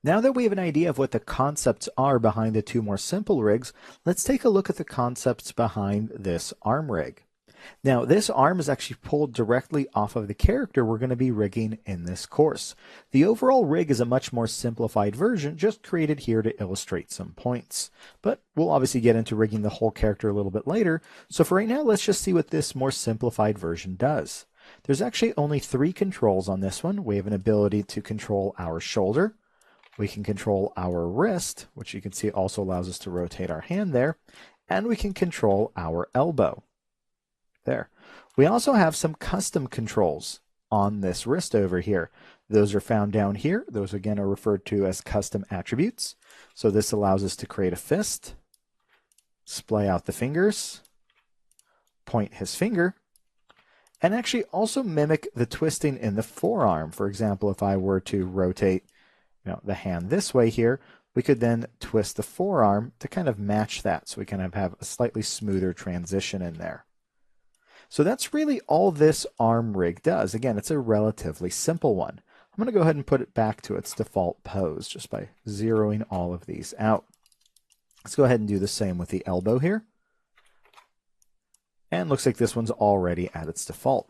Now that we have an idea of what the concepts are behind the two more simple rigs, let's take a look at the concepts behind this arm rig. Now, this arm is actually pulled directly off of the character we're going to be rigging in this course. The overall rig is a much more simplified version, just created here to illustrate some points. But we'll obviously get into rigging the whole character a little bit later, so for right now, let's just see what this more simplified version does. There's actually only 3 controls on this one. We have an ability to control our shoulder. We can control our wrist, which you can see also allows us to rotate our hand there, and we can control our elbow. There. We also have some custom controls on this wrist over here. Those are found down here. Those again are referred to as custom attributes. So this allows us to create a fist, splay out the fingers, point his finger, and actually also mimic the twisting in the forearm. For example, if I were to rotate the hand this way here, we could then twist the forearm to kind of match that, so we kind of have a slightly smoother transition in there. So that's really all this arm rig does. Again, it's a relatively simple one. I'm going to go ahead and put it back to its default pose just by zeroing all of these out. Let's go ahead and do the same with the elbow here. And looks like this one's already at its default.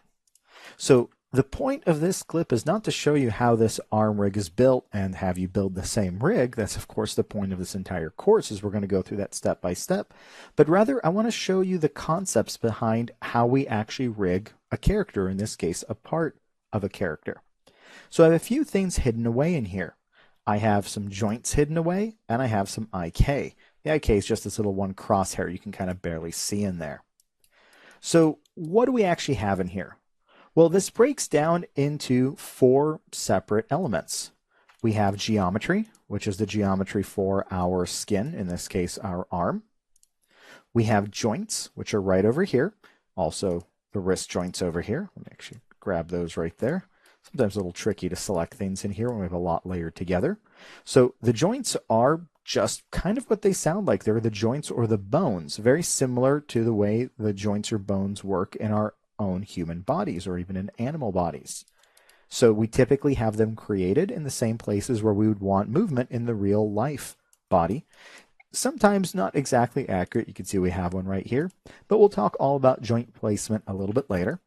So the point of this clip is not to show you how this arm rig is built and have you build the same rig. That's of course the point of this entire course, is we're going to go through that step by step. But rather I want to show you the concepts behind how we actually rig a character, in this case a part of a character. So I have a few things hidden away in here. I have some joints hidden away, and I have some IK. The IK is just this little one crosshair you can kind of barely see in there. So what do we actually have in here? Well, this breaks down into 4 separate elements. We have geometry, which is the geometry for our skin, in this case our arm. We have joints, which are right over here. Also the wrist joints over here. Let me actually grab those right there. Sometimes a little tricky to select things in here when we have a lot layered together. So the joints are just kind of what they sound like. They're the joints or the bones, very similar to the way the joints or bones work in our own human bodies or even in animal bodies. So we typically have them created in the same places where we would want movement in the real life body. Sometimes not exactly accurate. You can see we have one right here, but we'll talk all about joint placement a little bit later.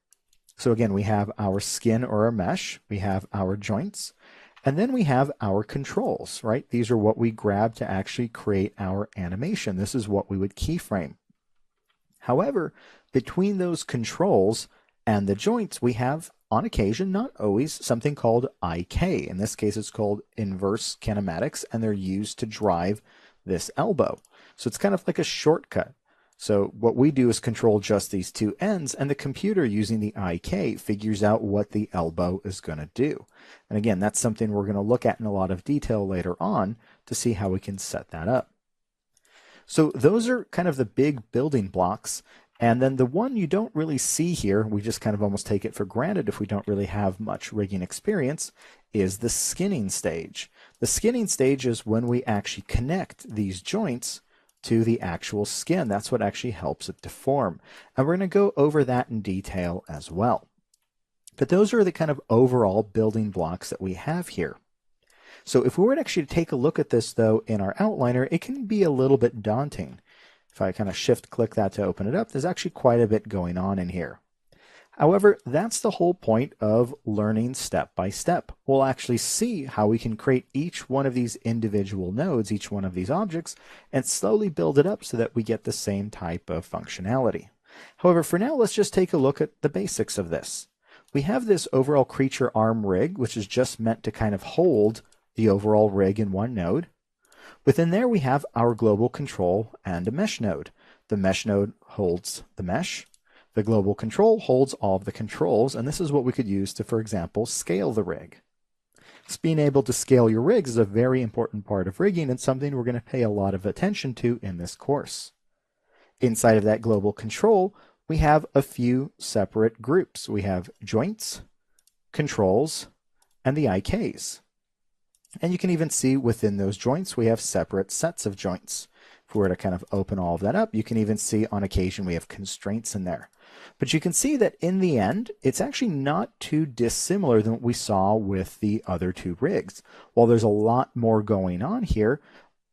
So again, we have our skin or our mesh, we have our joints, and then we have our controls, right? These are what we grab to actually create our animation. This is what we would keyframe. However, between those controls and the joints, we have, on occasion, not always, something called IK. In this case, it's called inverse kinematics, and they're used to drive this elbow. So it's kind of like a shortcut. So what we do is control just these 2 ends, and the computer, using the IK, figures out what the elbow is going to do. And again, that's something we're going to look at in a lot of detail later on to see how we can set that up. So those are kind of the big building blocks. And then the one you don't really see here, we just kind of almost take it for granted if we don't really have much rigging experience, is the skinning stage. The skinning stage is when we actually connect these joints to the actual skin. That's what actually helps it to form. And we're going to go over that in detail as well. But those are the kind of overall building blocks that we have here. So if we were to actually take a look at this, though, in our outliner, it can be a little bit daunting. If I kind of shift-click that to open it up, there's actually quite a bit going on in here. However, that's the whole point of learning step by step. We'll actually see how we can create each one of these individual nodes, each one of these objects, and slowly build it up so that we get the same type of functionality. However, for now, let's just take a look at the basics of this. We have this overall creature arm rig, which is just meant to kind of hold the overall rig in one node. Within there, we have our global control and a mesh node. The mesh node holds the mesh. The global control holds all of the controls, and this is what we could use to, for example, scale the rig. So being able to scale your rigs is a very important part of rigging and something we're going to pay a lot of attention to in this course. Inside of that global control, we have a few separate groups. We have joints, controls, and the IKs. And you can even see within those joints, we have separate sets of joints. If we were to kind of open all of that up, you can even see on occasion we have constraints in there. But you can see that in the end, it's actually not too dissimilar than what we saw with the other two rigs. While there's a lot more going on here,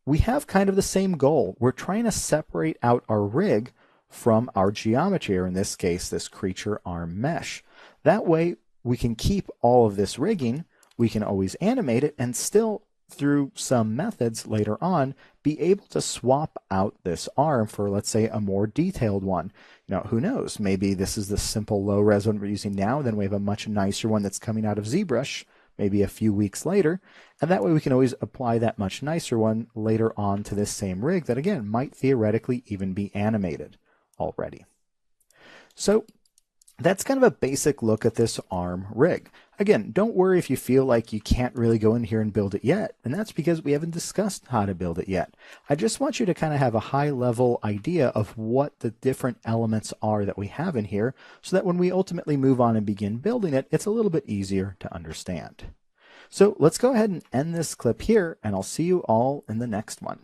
we have kind of the same goal. We're trying to separate out our rig from our geometry, or in this case, this creature arm mesh. That way, we can keep all of this rigging, we can always animate it, and still, through some methods later on, be able to swap out this arm for, let's say, a more detailed one. You know, who knows? Maybe this is the simple low-res one we're using now, then we have a much nicer one that's coming out of ZBrush maybe a few weeks later, and that way we can always apply that much nicer one later on to this same rig that, again, might theoretically even be animated already. So that's kind of a basic look at this ARM rig. Again, don't worry if you feel like you can't really go in here and build it yet, and that's because we haven't discussed how to build it yet. I just want you to kind of have a high-level idea of what the different elements are that we have in here, so that when we ultimately move on and begin building it, it's a little bit easier to understand. So let's go ahead and end this clip here, and I'll see you all in the next one.